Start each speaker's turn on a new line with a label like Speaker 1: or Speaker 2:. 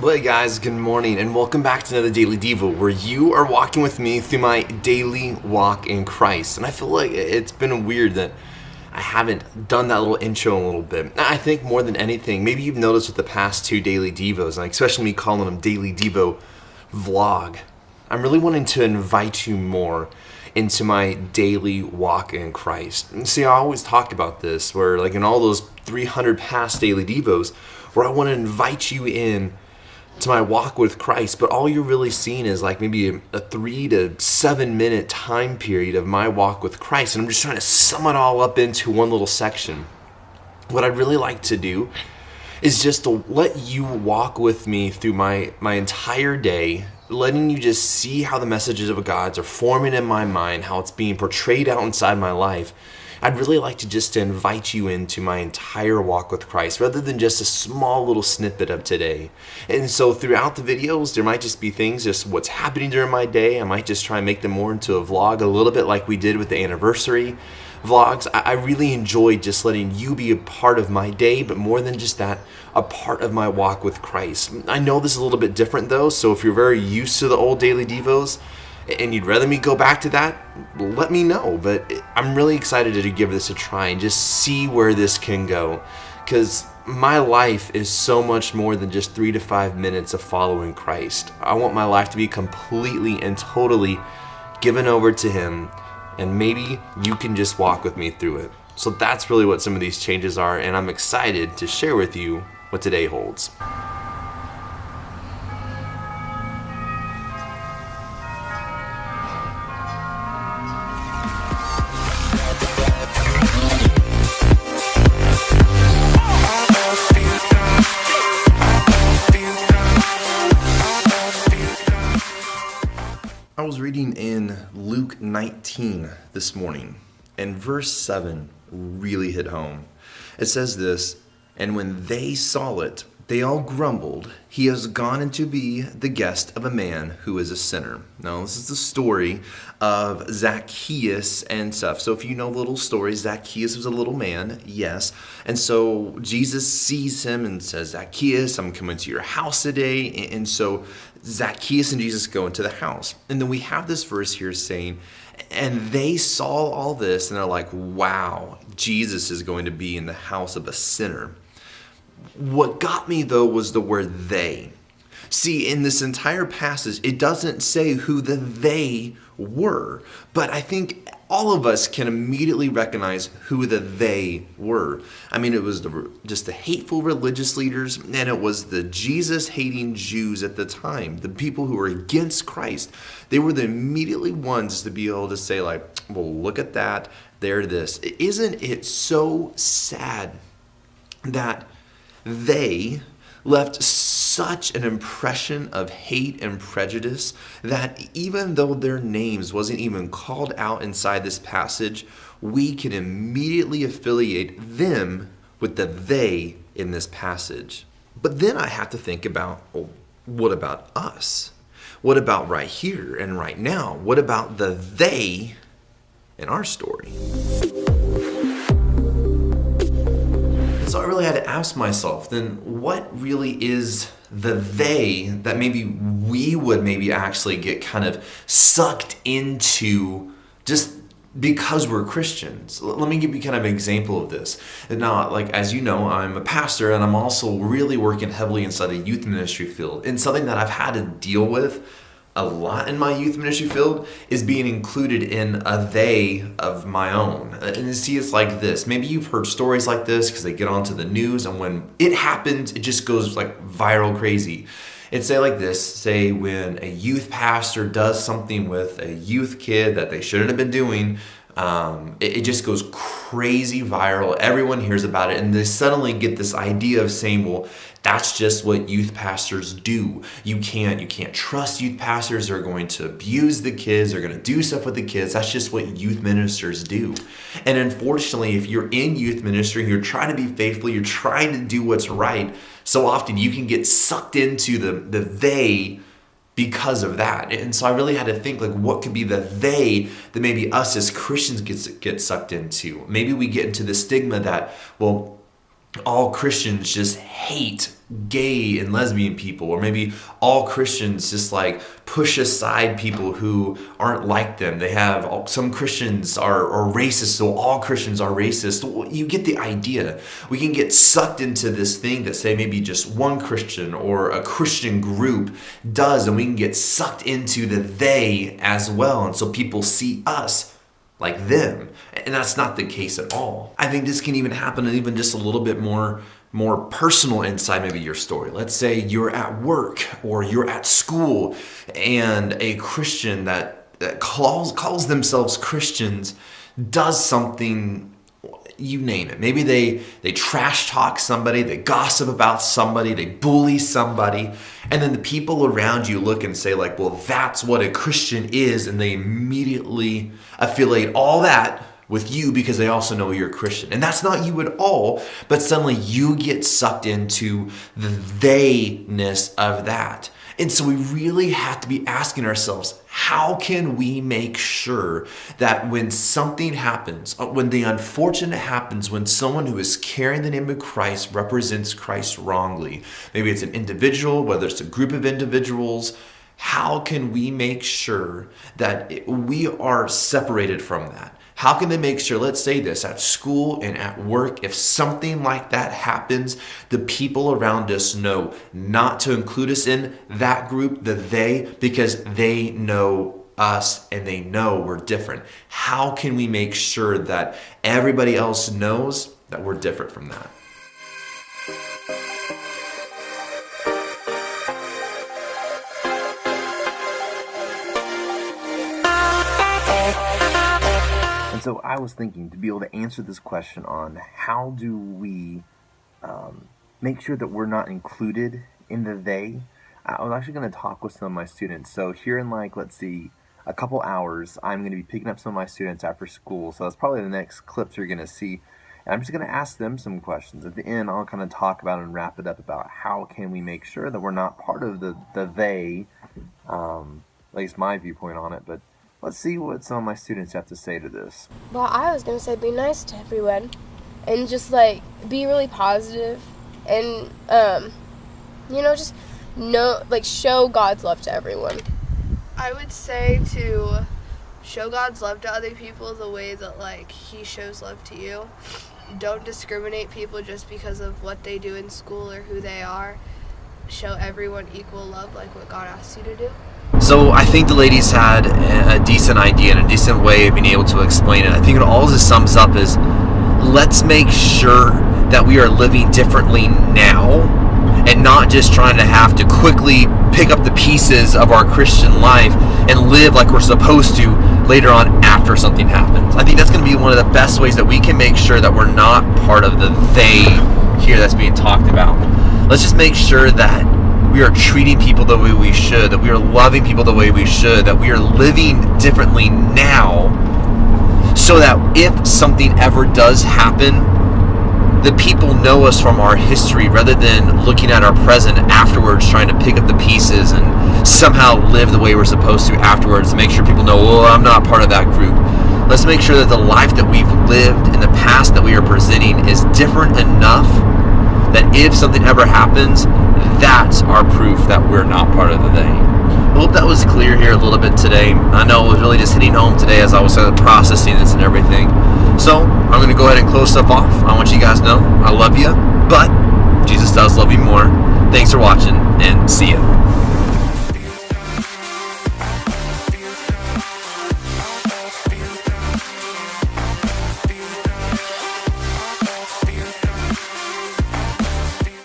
Speaker 1: Well, hey guys, good morning, and welcome back to another Daily Devo, where you are walking with me through my daily walk in Christ. And I feel like it's been weird that I haven't done that little intro in a little bit. I think more than anything, maybe you've noticed with the past two Daily Devos, and especially me calling them Daily Devo vlog, I'm really wanting to invite you more into my daily walk in Christ. And see, I always talk about this, where like in all those 300 past Daily Devos, where I want to invite you in to my walk with Christ, but all you're really seeing is like maybe a 3 to 7 minute time period of my walk with Christ, and I'm just trying to sum it all up into one little section. What I'd really like to do is just to let you walk with me through my entire day, letting you just see how the messages of God are forming in my mind, how it's being portrayed out inside my life. I'd really like to just invite you into my entire walk with Christ rather than just a small little snippet of today. And so throughout the videos, there might just be things, just what's happening during my day. I might just try and make them more into a vlog, a little bit like we did with the anniversary vlogs. I really enjoyed just letting you be a part of my day, but more than just that, a part of my walk with Christ. I know this is a little bit different though, so if you're very used to the old Daily Devos, and you'd rather me go back to that, let me know. But I'm really excited to give this a try and just see where this can go. Because my life is so much more than just 3 to 5 minutes of following Christ. I want my life to be completely and totally given over to Him. And maybe you can just walk with me through it. So that's really what some of these changes are. And I'm excited to share with you what today holds. I was reading in Luke 19 this morning, and verse 7 really hit home. It says this, "And when they saw it, they all grumbled, 'He has gone in to be the guest of a man who is a sinner.'" Now, this is the story of Zacchaeus and stuff. So if you know little stories, Zacchaeus was a little man, yes. And so Jesus sees him and says, "Zacchaeus, I'm coming to your house today." And so Zacchaeus and Jesus go into the house. And then we have this verse here saying, "And they saw all this, and they're like, wow, Jesus is going to be in the house of a sinner." What got me, though, was the word they. See, in this entire passage, it doesn't say who the they were, but I think all of us can immediately recognize who the they were. I mean, it was just the hateful religious leaders, and it was the Jesus-hating Jews at the time, the people who were against Christ. They were the immediately ones to be able to say, like, well, look at that, they're this. Isn't it so sad that they left such an impression of hate and prejudice that even though their names wasn't even called out inside this passage, we can immediately affiliate them with the they in this passage. But then I have to think about, well, what about us? What about right here and right now? What about the they in our story? So I really had to ask myself, then what really is the they that maybe we would maybe actually get kind of sucked into just because we're Christians? Let me give you kind of an example of this. Now, like, as you know, I'm a pastor, and I'm also really working heavily inside the youth ministry field. And something that I've had to deal with a lot in my youth ministry field is being included in a they of my own. And you see, it's like this. Maybe you've heard stories like this because they get onto the news, and when it happens, it just goes like viral crazy. It'd say like this, say when a youth pastor does something with a youth kid that they shouldn't have been doing, it just goes crazy viral. Everyone hears about it, and they suddenly get this idea of saying, well, that's just what youth pastors do. You can't trust youth pastors. They're going to abuse the kids. They're going to do stuff with the kids. That's just what youth ministers do. And unfortunately, if you're in youth ministry, you're trying to be faithful, you're trying to do what's right, so often you can get sucked into the they because of that. And so I really had to think, like, what could be the they that maybe us as Christians get sucked into? Maybe we get into the stigma that, well, all Christians just hate gay and lesbian people, or maybe all Christians just like push aside people who aren't like them. They have some Christians are racist, so all Christians are racist. You get the idea. We can get sucked into this thing that say maybe just one Christian or a Christian group does, and we can get sucked into the they as well, and so people see us like them. And that's not the case at all. I think this can even happen even just a little bit more personal inside maybe your story. Let's say you're at work or you're at school, and a Christian that calls themselves Christians does something, you name it. Maybe they trash talk somebody, they gossip about somebody, they bully somebody, and then the people around you look and say like, well, that's what a Christian is, and they immediately affiliate all that with you because they also know you're a Christian. And that's not you at all, but suddenly you get sucked into the they-ness of that. And so we really have to be asking ourselves, how can we make sure that when something happens, when the unfortunate happens, when someone who is carrying the name of Christ represents Christ wrongly, maybe it's an individual, whether it's a group of individuals, how can we make sure that we are separated from that? How can they make sure, let's say this, at school and at work, if something like that happens, the people around us know not to include us in that group, the they, because they know us and they know we're different. How can we make sure that everybody else knows that we're different from that? And so I was thinking to be able to answer this question on how do we make sure that we're not included in the they, I was actually going to talk with some of my students. So here in let's see, a couple hours, I'm going to be picking up some of my students after school. So that's probably the next clips you're going to see. And I'm just going to ask them some questions. At the end, I'll kind of talk about and wrap it up about how can we make sure that we're not part of the they, at least my viewpoint on it, but let's see what some of my students have to say to this.
Speaker 2: Well, I was going to say be nice to everyone and just, be really positive and, just show God's love to everyone.
Speaker 3: I would say to show God's love to other people the way that, He shows love to you. Don't discriminate people just because of what they do in school or who they are. Show everyone equal love like what God asks you to do.
Speaker 1: So I think the ladies had a decent idea and a decent way of being able to explain it. I think it all just sums up is, let's make sure that we are living differently now and not just trying to have to quickly pick up the pieces of our Christian life and live like we're supposed to later on after something happens. I think that's going to be one of the best ways that we can make sure that we're not part of the they here that's being talked about. Let's just make sure that we are treating people the way we should, that we are loving people the way we should, that we are living differently now, so that if something ever does happen, the people know us from our history rather than looking at our present afterwards, trying to pick up the pieces and somehow live the way we're supposed to afterwards to make sure people know, well, I'm not part of that group. Let's make sure that the life that we've lived in the past that we are presenting is different enough that if something ever happens, that's our proof that we're not part of the they. I hope that was clear here a little bit today. I know it was really just hitting home today as I was processing this and everything. So I'm going to go ahead and close stuff off. I want you guys to know I love you, but Jesus does love you more. Thanks for watching, and see you.